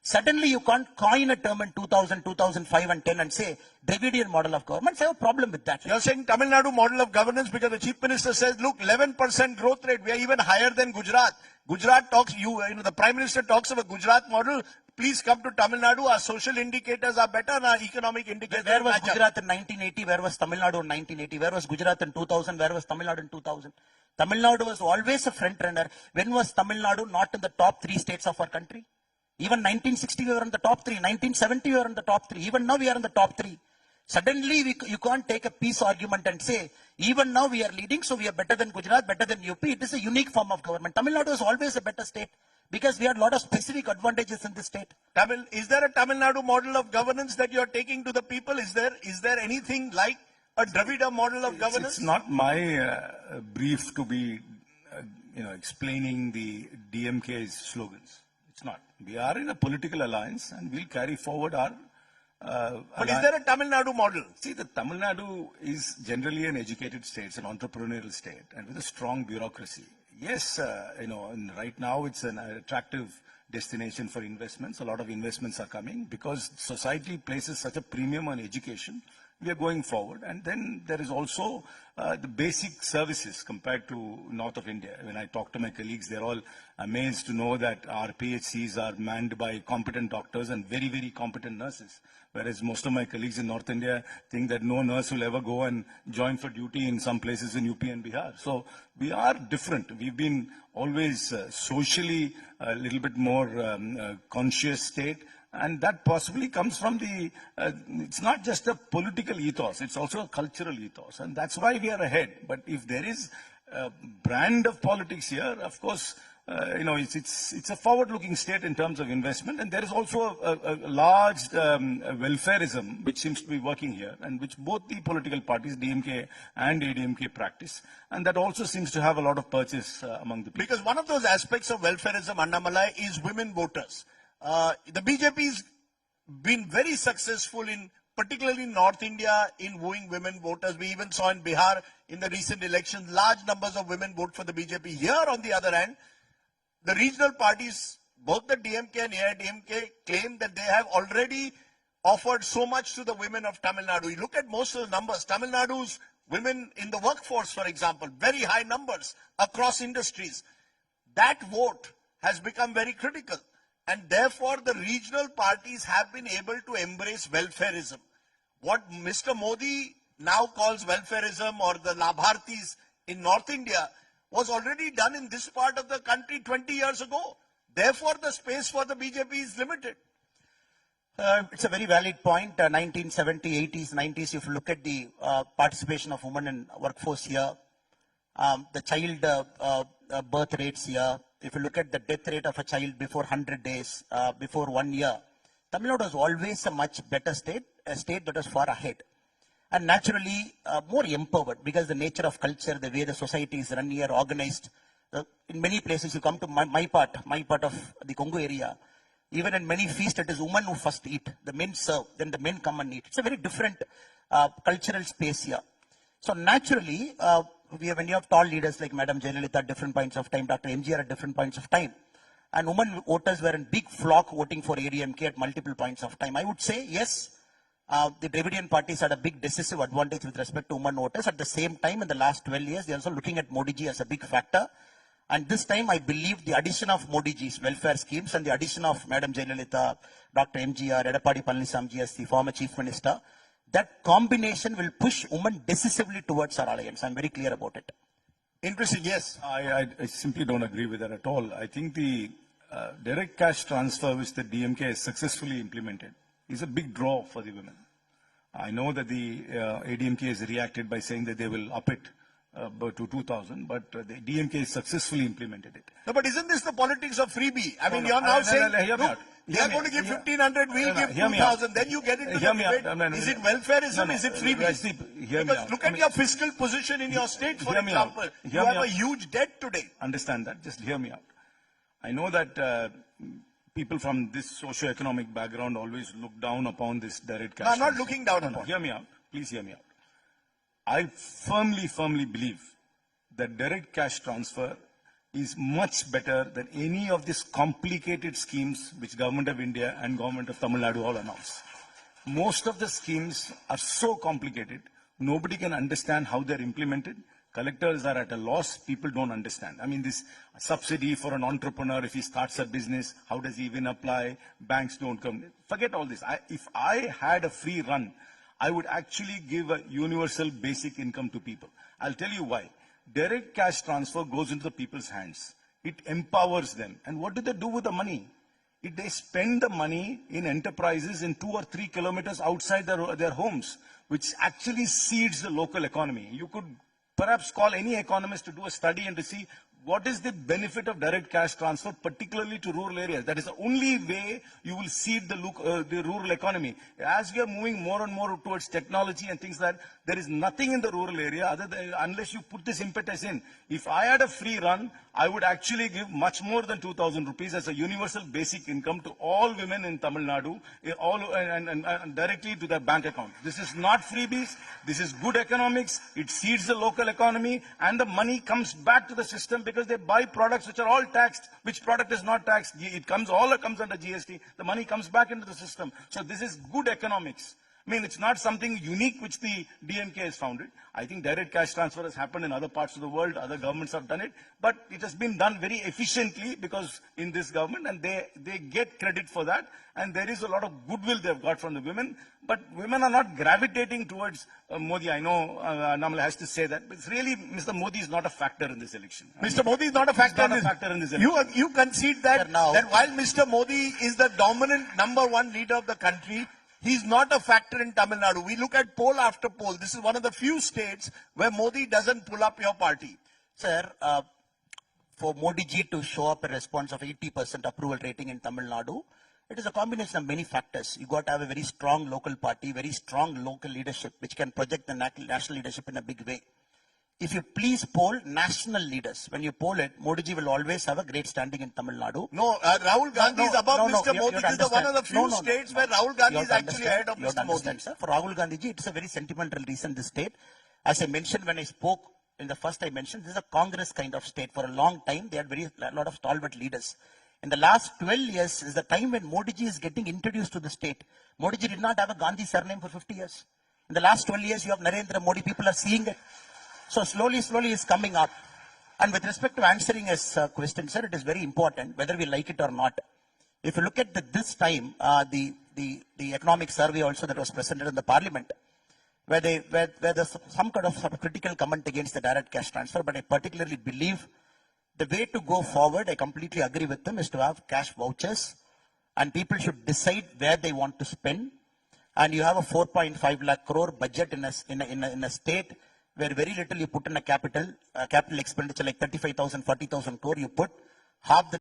Suddenly you can't coin a term in 2000, 2005 and 10 and say Dravidian model of government. I have a problem with that. You're saying Tamil Nadu model of governance because the Chief Minister says, look, 11% growth rate. We are even higher than Gujarat. Gujarat talks, the Prime Minister talks of a Gujarat model. Please come to Tamil Nadu. Our social indicators are better and our economic indicators Where was match up. Gujarat in 1980? Where was Tamil Nadu in 1980? Where was Gujarat in 2000? Where was Tamil Nadu in 2000? Tamil Nadu was always a front runner. When was Tamil Nadu not in the top 3 states of our country? Even 1960 we were in the top 3. 1970 we were in the top 3. Even now we are in the top 3. Suddenly you can't take a peace argument and say, even now we are leading, so we are better than Gujarat, better than UP. It is a unique form of government. Tamil Nadu is always a better state because we had a lot of specific advantages in this state. Is there a Tamil Nadu model of governance that you are taking to the people? Is there anything like a Dravida model of governance? It's not my brief to be, explaining the DMK's slogans. It's not. We are in a political alliance and we'll carry forward our but is there a Tamil Nadu model? See, the Tamil Nadu is generally an educated state, it's an entrepreneurial state, and with a strong bureaucracy. Yes, and right now it's an attractive destination for investments. A lot of investments are coming because society places such a premium on education. We are going forward. And then there is also the basic services compared to north of India. When I talk to my colleagues, they're all amazed to know that our PHCs are manned by competent doctors and very, very competent nurses. Whereas most of my colleagues in North India think that no nurse will ever go and join for duty in some places in UP and Bihar. So we are different. We've been always socially a little bit more conscious state. And that possibly comes from it's not just a political ethos, it's also a cultural ethos. And that's why we are ahead. But if there is a brand of politics here, of course, it's a forward-looking state in terms of investment. And there is also a large welfareism, which seems to be working here, and which both the political parties, DMK and ADMK, practice. And that also seems to have a lot of purchase among the people. Because one of those aspects of welfareism, Annamalai, is women voters. The BJP's been very successful in, particularly in North India, in wooing women voters. We even saw in Bihar in the recent elections, large numbers of women vote for the BJP. Here, on the other hand, the regional parties, both the DMK and AIDMK, claim that they have already offered so much to the women of Tamil Nadu. You look at most of the numbers. Tamil Nadu's women in the workforce, for example, very high numbers across industries. That vote has become very critical. And therefore, the regional parties have been able to embrace welfareism. What Mr. Modi now calls welfareism or the Labhartis in North India was already done in this part of the country 20 years ago. Therefore, the space for the BJP is limited. It's a very valid point. 1970, 80s, 90s, if you look at the participation of women in workforce here, the child birth rates here, if you look at the death rate of a child before 100 days, before 1 year, Tamil Nadu was always a much better state, a state that was far ahead. And naturally, more empowered because the nature of culture, the way the society is run here, organized. In many places, you come to my part of the Congo area, even in many feasts, it is women who first eat. The men serve, then the men come and eat. It's a very different cultural space here. So naturally, when you have tall leaders like Madam Jayalalitha at different points of time, Dr. MGR at different points of time, and women voters were in big flock voting for ADMK at multiple points of time, I would say, yes, the Dravidian parties had a big decisive advantage with respect to women voters. At the same time, in the last 12 years, they are also looking at Modi ji as a big factor. And this time, I believe the addition of Modi ji's welfare schemes and the addition of Madam Jayalalitha, Dr. MGR, Edappadi Palaniswamy ji as the former Chief Minister, that combination will push women decisively towards our alliance. I'm very clear about it. Interesting, yes. I simply don't agree with that at all. I think the direct cash transfer which the DMK has successfully implemented is a big draw for the women. I know that the ADMK has reacted by saying that they will up it to 2,000, but the DMK has successfully implemented it. No, but isn't this the politics of freebie? I mean, you're now saying, look, they are going to give 1,500, we'll give 2,000, then you get into the debate. Is it welfareism? Is it freebie? Because look at your fiscal position in your state, for example. You have a huge debt today. Understand that. Just hear me out. I know that people from this socio-economic background always look down upon this direct cash. No, I'm not looking down upon. Hear me out. Please hear me out. I firmly believe that direct cash transfer is much better than any of these complicated schemes which Government of India and Government of Tamil Nadu all announce. Most of the schemes are so complicated, nobody can understand how they're implemented. Collectors are at a loss, people don't understand. I mean, this subsidy for an entrepreneur, if he starts a business, how does he even apply? Banks don't come. Forget all this. If I had a free run, I would actually give a universal basic income to people. I'll tell you why. Direct cash transfer goes into the people's hands. It empowers them. And what do they do with the money? They spend the money in enterprises in 2 or 3 kilometers outside their homes, which actually seeds the local economy. You could perhaps call any economist to do a study and to see what is the benefit of direct cash transfer, particularly to rural areas. That is the only way you will seed the rural economy. As we are moving more and more towards technology and things like that, there is nothing in the rural area other than, unless you put this impetus in. If I had a free run, I would actually give much more than 2,000 rupees as a universal basic income to all women in Tamil Nadu, and directly to their bank account. This is not freebies. This is good economics. It seeds the local economy, and the money comes back to the system because they buy products which are all taxed. Which product is not taxed? All comes under GST. The money comes back into the system. So this is good economics. I mean, it's not something unique which the DMK has founded. I think direct cash transfer has happened in other parts of the world. Other governments have done it. But it has been done very efficiently because in this government, and they get credit for that. And there is a lot of goodwill they've got from the women. But women are not gravitating towards Modi. I know Annamalai has to say that. But it's really, Mr. Modi is not a factor in this election. Mr. Modi is not a factor, in this election. You concede that, that while Mr. Modi is the dominant #1 leader of the country, he's not a factor in Tamil Nadu. We look at poll after poll. This is one of the few states where Modi doesn't pull up your party. Sir, for Modi ji to show up a response of 80% approval rating in Tamil Nadu, it is a combination of many factors. You got to have a very strong local party, very strong local leadership, which can project the national leadership in a big way. If you please poll national leaders, when you poll it, Modi ji will always have a great standing in Tamil Nadu. No, Rahul Gandhi is above Mr. Modi. This is one of the few states where Rahul Gandhi is actually ahead of Mr. Modi. Sir. For Rahul Gandhi ji, it is a very sentimental reason, this state. As I mentioned when I spoke, in the first I mentioned, this is a Congress kind of state. For a long time, they had a lot of stalwart leaders. In the last 12 years is the time when Modi ji is getting introduced to the state. Modi ji did not have a Gandhi surname for 50 years. In the last 12 years, you have Narendra Modi. People are seeing it. So slowly it's coming up. And with respect to answering his question, sir, it is very important, whether we like it or not. If you look at this time, the economic survey also that was presented in the parliament, where there's some kind of critical comment against the direct cash transfer, but I particularly believe the way to go forward, I completely agree with them, is to have cash vouchers, and people should decide where they want to spend. And you have a 4.5 lakh crore budget in a state where very little you put in a capital expenditure like 35,000, 40,000 crore, you put half the